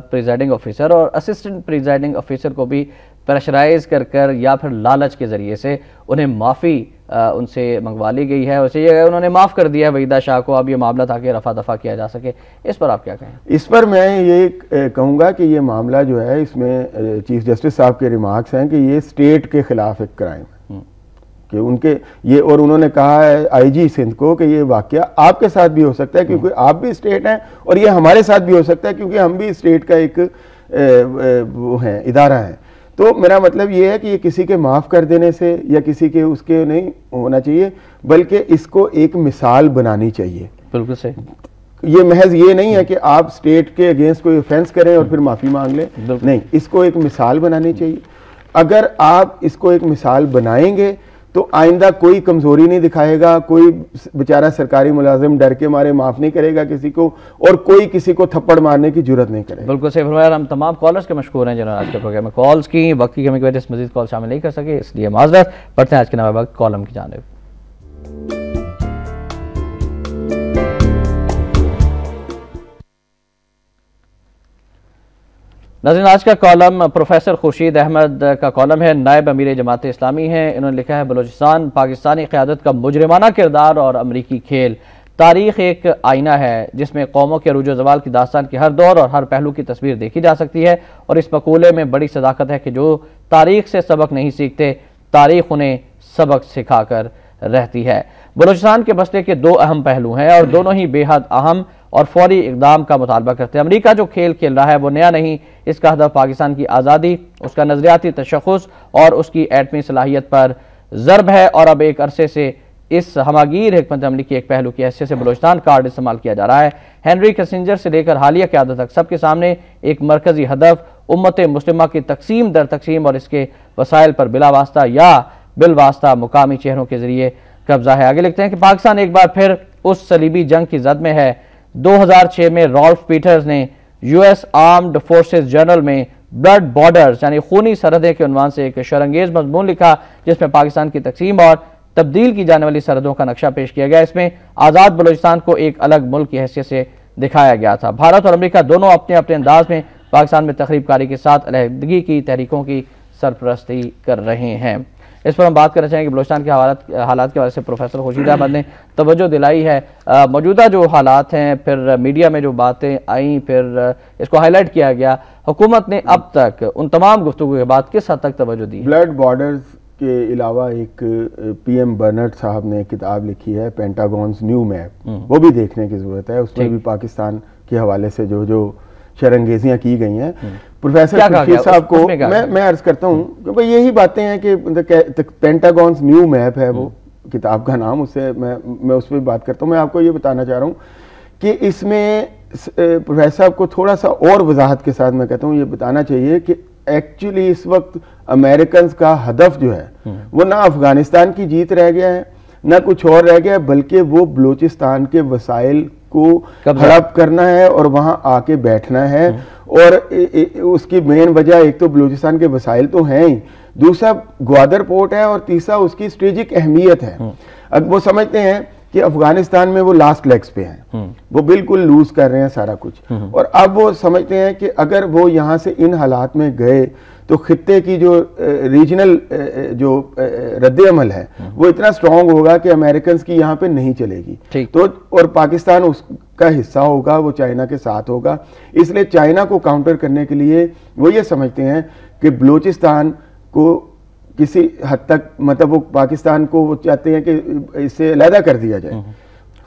प्रिजाइडिंग ऑफिसर और असिस्टेंट प्रिजाइडिंग ऑफिसर को भी प्रेशराइज कर या फिर लालच के जरिए से उन्हें माफ़ी उनसे मंगवा ली गई है। वैसे ये उन्होंने माफ़ कर दिया वहीदा शाह को, अब ये मामला ताकि रफा दफा किया जा सके। इस पर आप क्या कहें? इस पर मैं ये कहूँगा कि ये मामला जो है इसमें चीफ जस्टिस साहब के रिमार्क्स हैं कि ये स्टेट के खिलाफ एक क्राइम है कि उनके ये, और उन्होंने कहा है आईजी सिंध को कि ये वाकया आपके साथ भी हो सकता है क्योंकि आप भी स्टेट हैं, और ये हमारे साथ भी हो सकता है क्योंकि हम भी स्टेट का एक वो है, इदारा है। तो मेरा मतलब ये है कि ये किसी के माफ़ कर देने से या किसी के उसके नहीं होना चाहिए, बल्कि इसको एक मिसाल बनानी चाहिए। बिल्कुल सही। ये महज ये नहीं है कि आप स्टेट के अगेंस्ट कोई ऑफेंस करें और फिर माफ़ी मांग लें, नहीं, इसको एक मिसाल बनानी चाहिए। अगर आप इसको एक मिसाल बनाएंगे तो आइंदा कोई कमजोरी नहीं दिखाएगा, कोई बेचारा सरकारी मुलाजिम डर के मारे माफ नहीं करेगा किसी को, और कोई किसी को थप्पड़ मारने की जरूरत नहीं करेगा। बिल्कुल सही फरमाया। हम तमाम कॉलर्स के मशकूर हैं जिन्होंने आज के प्रोग्राम में कॉल्स की। वक्त की कमी की वजह से मजीद कॉल शामिल नहीं कर सके, इसलिए माजरत। बढ़ते हैं आज के नए वक्त कॉलम की जानिब। नाज़रीन, आज का कॉलम प्रोफेसर खुर्शीद अहमद का कॉलम है, नायब अमीर जमात इस्लामी हैं। इन्होंने लिखा है, बलूचिस्तान पाकिस्तानी क़यादत का मुजरिमाना किरदार और अमरीकी खेल। तारीख़ एक आईना है जिसमें कौमों के अरूज ज़वाल की दास्तान के हर दौर और हर पहलू की तस्वीर देखी जा सकती है, और इस मकूले में बड़ी सदाकत है कि जो तारीख़ से सबक नहीं सीखते, तारीख़ उन्हें सबक सिखा कर रहती है। बलूचिस्तान के मसले के दो अहम पहलू हैं और दोनों ही बेहद अहम और फौरी इकदाम का मुतालबा करते हैं। अमेरिका जो खेल खेल रहा है वो नया नहीं, इसका हदफ पाकिस्तान की आज़ादी, उसका नजरियाती तशख़्ख़ुस और उसकी एटमी सलाहियत पर ज़रब है, और अब एक अरसे से इस हमागीर हिकमत अमली की एक पहलू की हैसियत से बलूचिस्तान कार्ड इस्तेमाल किया जा रहा है। हेनरी किसिंजर से लेकर हालिया क़यादत तक सबके सामने एक मरकजी हदफ उम्मत मुस्लिमा की तकसीम दर तकसीम और इसके वसाइल पर बिला वास्ता या बिलवास्ता मुकामी चेहरों के जरिए कब्जा है। आगे लिखते हैं कि पाकिस्तान एक बार फिर उस सलीबी जंग की जद में है। 2006 में रॉल्फ पीटर्स ने यूएस आर्म्ड फोर्सेस जर्नल में ब्लड बॉर्डर्स यानी खूनी सरहदें के उन्वान से एक शरंगेज मजमून लिखा, जिसमें पाकिस्तान की तकसीम और तब्दील की जाने वाली सरहदों का नक्शा पेश किया गया। इसमें आज़ाद बलूचिस्तान को एक अलग मुल्क की हैसियत से दिखाया गया था। भारत और अमेरिका दोनों अपने अपने अंदाज में पाकिस्तान में तखरीबकारी के साथ अलहदगी की तहरीकों की सरपरस्ती कर रहे हैं। इस पर हम बात करना चाहेंगे। बलूचिस्तान के हालात के वजह से प्रोफेसर खुर्शीद अहमद ने तवज्जो दिलाई है। मौजूदा जो हालात हैं, फिर मीडिया में जो बातें आई, फिर इसको हाईलाइट किया गया, हुकूमत ने अब तक उन तमाम गुफ्तगू के बाद किस हद तक तवज्जो दी? ब्लड बॉर्डर्स के अलावा एक PM बर्नर्ड साहब ने किताब लिखी है, पेंटागॉन्स न्यू मैप, वो भी देखने की जरूरत है। उसमें भी पाकिस्तान के हवाले से जो जो शरंगेजियां की गई हैं। प्रोफेसर खुर्शीद साहब को मैं अर्ज करता हूँ कि भाई यही बातें हैं कि पेंटागॉन्स न्यू मैप है वो किताब का नाम, उससे मैं उस पर बात करता हूँ। मैं आपको ये बताना चाह रहा हूँ कि इसमें प्रोफेसर साहब को थोड़ा सा और वजाहत के साथ मैं कहता हूँ ये बताना चाहिए कि एक्चुअली इस वक्त अमेरिकन का हदफ जो है वो ना अफगानिस्तान की जीत रह गया है ना कुछ और रह गया है, बल्कि वो बलूचिस्तान के वसाइल को हड़प करना है और वहां आके बैठना है। और उसकी मेन वजह एक तो बलूचिस्तान के वसाइल तो हैं ही, दूसरा ग्वादर पोर्ट है और तीसरा उसकी स्ट्रेटेजिक अहमियत है। अब वो समझते हैं कि अफगानिस्तान में वो लास्ट लेग्स पे हैं, वो बिल्कुल लूज कर रहे हैं सारा कुछ, और अब वो समझते हैं कि अगर वो यहाँ से इन हालात में गए तो खित्ते की जो रीजनल जो रद्द अमल है वो इतना स्ट्रांग होगा कि अमेरिकन की यहाँ पे नहीं चलेगी, तो और पाकिस्तान उसका हिस्सा होगा, वो चाइना के साथ होगा। इसलिए चाइना को काउंटर करने के लिए वो ये समझते हैं कि बलूचिस्तान को किसी हद तक मतलब वो पाकिस्तान को वो चाहते हैं कि इससे अलहदा कर दिया जाए,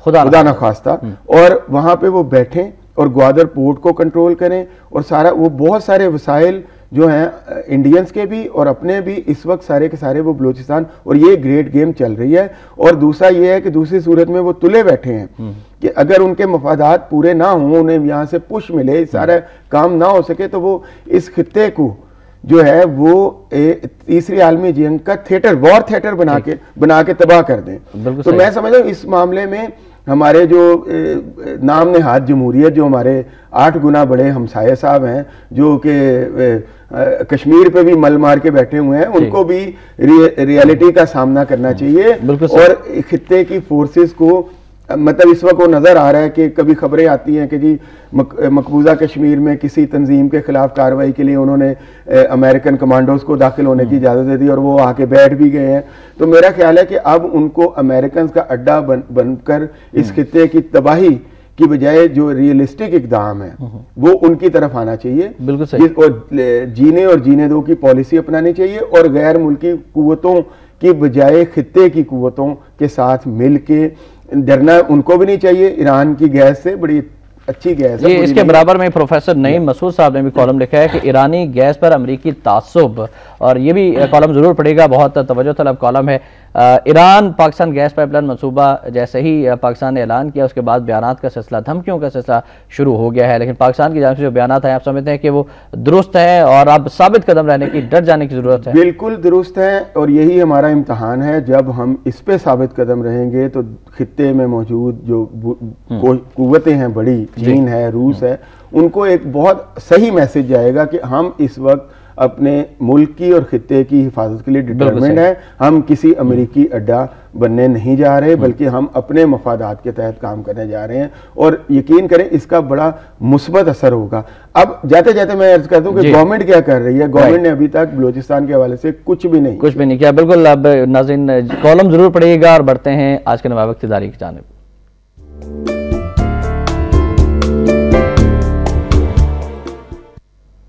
खुदा ना खास्ता, और वहां पे वो बैठें और ग्वादर पोर्ट को कंट्रोल करें और सारा वो बहुत सारे वसाइल जो हैं इंडियंस के भी और अपने भी इस वक्त सारे के सारे वो बलूचिस्तान, और ये ग्रेट गेम चल रही है। और दूसरा ये है कि दूसरी सूरत में वो तुले बैठे हैं कि अगर उनके मफादात पूरे ना हों, उन्हें यहाँ से पुश मिले, सारा काम ना हो सके, तो वो इस खित्ते को जो है वो तीसरी आलमी जंग का थिएटर, वॉर थिएटर बना के तबाह कर दें। तो मैं समझता हूँ इस मामले में हमारे जो नाम नहाद जमहूरियत, जो हमारे 8 गुना बड़े हमसाये साहब हैं जो कि कश्मीर पे भी मल मार के बैठे हुए हैं, उनको भी रियलिटी का सामना करना चाहिए। और खित्ते की फोर्सेस को मतलब इस वक्त वो नजर आ रहा है कि कभी खबरें आती हैं कि जी मकबूजा कश्मीर में किसी तंजीम के खिलाफ कार्रवाई के लिए उन्होंने अमेरिकन कमांडोज को दाखिल होने की इजाज़त दे दी और वो आके बैठ भी गए हैं। तो मेरा ख्याल है कि अब उनको अमेरिकन का अड्डा बनकर इस खित्ते की तबाही की बजाय जो रियलिस्टिक इकदाम है वो उनकी तरफ आना चाहिए। बिल्कुल सही। और जीने दो की पॉलिसी अपनानी चाहिए और गैर मुल्की कुव्वतों की बजाय खित्ते की कुव्वतों के साथ मिल के डरना उनको भी नहीं चाहिए। ईरान की गैस से बड़ी अच्छी गैस है। इसके बराबर में प्रोफेसर नईम मसूद साहब ने भी कॉलम लिखा है कि ईरानी गैस पर अमरीकी तासुब, और ये भी कॉलम जरूर पढ़ेगा, बहुत तवज्जो तलब कॉलम है। ईरान पाकिस्तान गैस पाइपलाइन मनसूबा जैसे ही पाकिस्तान ने ऐलान किया उसके बाद बयानात का सिलसिला, धमकियों का सिलसिला शुरू हो गया है, लेकिन पाकिस्तान की जानिब से जो बयानात हैं आप समझते हैं कि वो दुरुस्त हैं और अब साबित कदम रहने की, डट जाने की जरूरत है? बिल्कुल दुरुस्त है और यही हमारा इम्तहान है। जब हम इस पे साबित कदम रहेंगे तो खित्ते में मौजूद जो कुव्वतें हैं, बड़ी चीन है, रूस है, उनको एक बहुत सही मैसेज जाएगा कि हम इस वक्त अपने मुल्क की और खित्ते की हिफाजत के लिए डिटरमिन्ड है। हम किसी अमेरिकी अड्डा बनने नहीं जा रहे, बल्कि हम अपने मफादात के तहत काम करने जा रहे हैं और यकीन करें इसका बड़ा मुस्बत असर होगा। अब जाते जाते मैं अर्ज कर दूं कि गवर्नमेंट क्या कर रही है। गवर्नमेंट ने अभी तक बलूचिस्तान के हवाले से कुछ भी नहीं किया। बिल्कुल। अब नाज़रीन कॉलम जरूर पढ़िएगा और बढ़ते हैं आज के नवाब इख्तियारी की जानिब।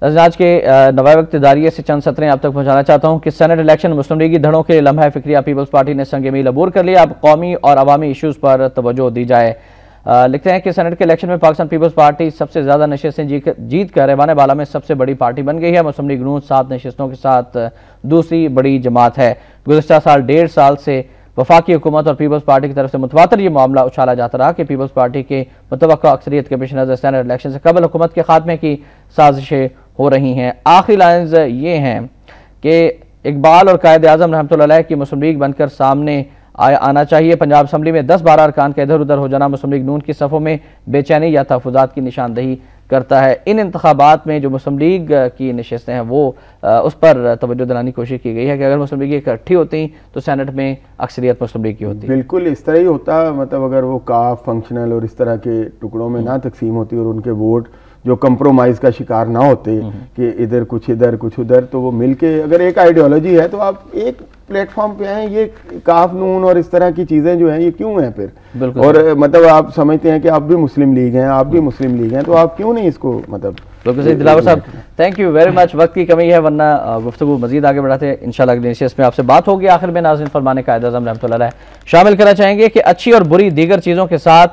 आज के नवाब इख्तियारिये से चंद सतरें आप तक पहुंचाना चाहता हूं कि सेनेट इलेक्शन मुस्लिम लीगी धड़ों के लम्हा फिक्रिया पीपल्स पार्टी ने संग मील अबूर कर लिया। अब कौमी और अवामी इशूज़ पर तवज्जो दी जाए। लिखते हैं कि सेनेट के इलेक्शन में पाकिस्तान पीपल्स पार्टी सबसे ज्यादा नशिस्तें जीत कर ऐवान बाला में सबसे बड़ी पार्टी बन गई है। मुस्लिम लीग नून 7 नशिस्तों के साथ दूसरी बड़ी जमात है। गुज़श्ता साल 1.5 साल से वफाकी हुकूमत और पीपल्स पार्टी की तरफ से मुतवातर ये मामला उछाला जाता रहा कि पीपल्स पार्टी के मुतवक्का अक्सरियत के पेश नज़र सेनेट इलेक्शन से कबल हुकूमत के खात्मे की साजिशें हो रही हैं। आखिरी लाइन्स ये हैं कि इकबाल और कायद आज़म रहमतुल्लाह अलैह की मुस्लिम लीग बनकर सामने आना चाहिए। पंजाब असम्बली में 10-12 अरकान का इधर उधर हो जाना मुस्लिम लीग नून की सफ़ों में बेचैनी या तहफ़्फ़ुज़ात की निशानदही करता है। इन इंतखाबात में जो मुस्लिम लीग की नशिस्तें हैं वो उस पर तवज्जो दिलाने की कोशिश की गई है कि अगर मुस्लिम लीग इकट्ठी होती तो सेनेट में अक्सरियत मुस्लिम लीग की होती। बिल्कुल इस तरह ही होता, मतलब अगर वो काफ फंक्शनल और इस तरह के टुकड़ों में ना तकसीम होती और उनके वोट जो कंप्रोमाइज का शिकार ना होते कि इधर कुछ उधर, तो वो मिलके अगर एक आइडियोलॉजी है तो आप एक प्लेटफॉर्म पे हैं। ये काफ नून और इस तरह की चीजें जो हैं ये क्यों हैं फिर? और मतलब आप समझते हैं कि आप भी मुस्लिम लीग हैं, आप भी मुस्लिम लीग हैं, तो आप क्यों नहीं इसको मतलब? दिलावर साहब थैंक यू वेरी मच। वक्त की कमी है वरना गुफ्तगू मजीद आगे बढ़ाते हैं। इंशाल्लाह अगले नशिस्त में आपसे बात होगी। आखिर में नाज़रीन फरमाने कायद आज़म रहमतुल्लाह अलैह शामिल करना चाहेंगे कि अच्छी और बुरी दीगर चीज़ों के साथ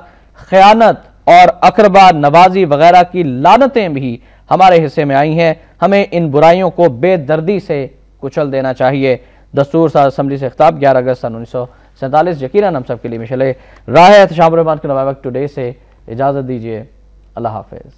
खयानत और अकरबा नवाजी वगैरह की लानतें भी हमारे हिस्से में आई हैं। हमें इन बुराइयों को बेदर्दी से कुचल देना चाहिए। दस्तूर साज़ असम्बली से खिताब 11 अगस्त सन 1947। यकीनन हम सब के लिए मिशले राह है। एहतशाम रहमान के नवाब टुडे से इजाज़त दीजिए। अल्लाह हाफ़िज़।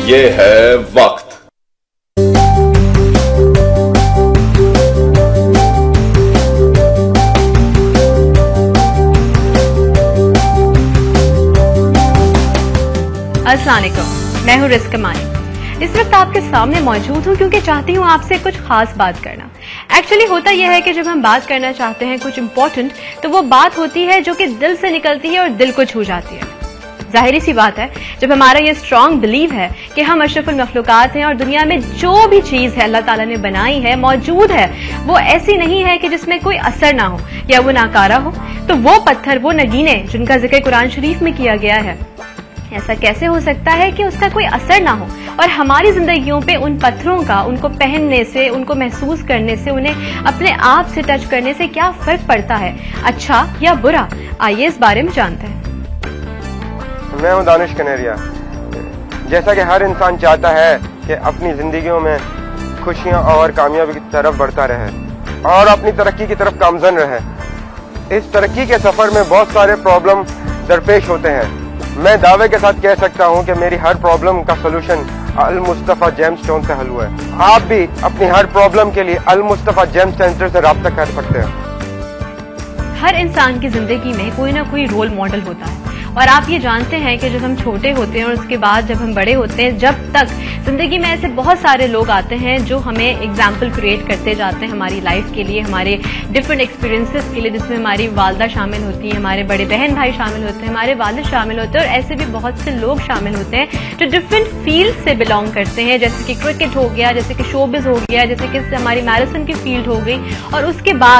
ये है वक्त। अस्सलाम वालेकुम, मैं हूँ रिस्क मानी। इस वक्त आपके सामने मौजूद हूँ क्योंकि चाहती हूँ आपसे कुछ खास बात करना। एक्चुअली होता यह है कि जब हम बात करना चाहते हैं कुछ इम्पोर्टेंट, तो वो बात होती है जो कि दिल से निकलती है और दिल को छू जाती है। जाहिर सी बात है, जब हमारा ये स्ट्रॉन्ग बिलीव है कि हम अशरफुल मखलूकात हैं और दुनिया में जो भी चीज है अल्लाह ताला ने बनाई है, मौजूद है, वो ऐसी नहीं है कि जिसमें कोई असर ना हो या वो नाकारा हो, तो वो पत्थर, वो नगीने जिनका जिक्र कुरान शरीफ में किया गया है, ऐसा कैसे हो सकता है कि उसका कोई असर ना हो? और हमारी जिंदगियों पे उन पत्थरों का, उनको पहनने से, उनको महसूस करने से, उन्हें अपने आप से टच करने से क्या फर्क पड़ता है, अच्छा या बुरा? आइए इस बारे में जानते हैं। मैं हूं दानिश कनेरिया। जैसा कि हर इंसान चाहता है कि अपनी जिंदगियों में खुशियां और कामयाबी की तरफ बढ़ता रहे और अपनी तरक्की की तरफ गामजन रहे, इस तरक्की के सफर में बहुत सारे प्रॉब्लम दरपेश होते हैं। मैं दावे के साथ कह सकता हूं कि मेरी हर प्रॉब्लम का सलूशन अल मुस्तफा जेम्स स्टोन से हल हुआ है। आप भी अपनी हर प्रॉब्लम के लिए अल मुस्तफा जेम्स सेंटर से राब्ता कर सकते हैं। हर इंसान की जिंदगी में कोई ना कोई रोल मॉडल होता है और आप ये जानते हैं कि जब हम छोटे होते हैं और उसके बाद जब हम बड़े होते हैं, जब तक जिंदगी में ऐसे बहुत सारे लोग आते हैं जो हमें एग्जाम्पल क्रिएट करते जाते हैं हमारी लाइफ के लिए, हमारे डिफरेंट एक्सपीरियंसेस के लिए, जिसमें हमारी वालदा शामिल होती है, हमारे बड़े बहन भाई शामिल होते हैं, हमारे वालिद शामिल होते हैं और ऐसे भी बहुत से लोग शामिल होते हैं जो डिफरेंट फील्ड से बिलोंग करते हैं, जैसे कि क्रिकेट हो गया, जैसे कि शोबिज हो गया, जैसे कि हमारी मैराथन की फील्ड हो गई। और उसके बाद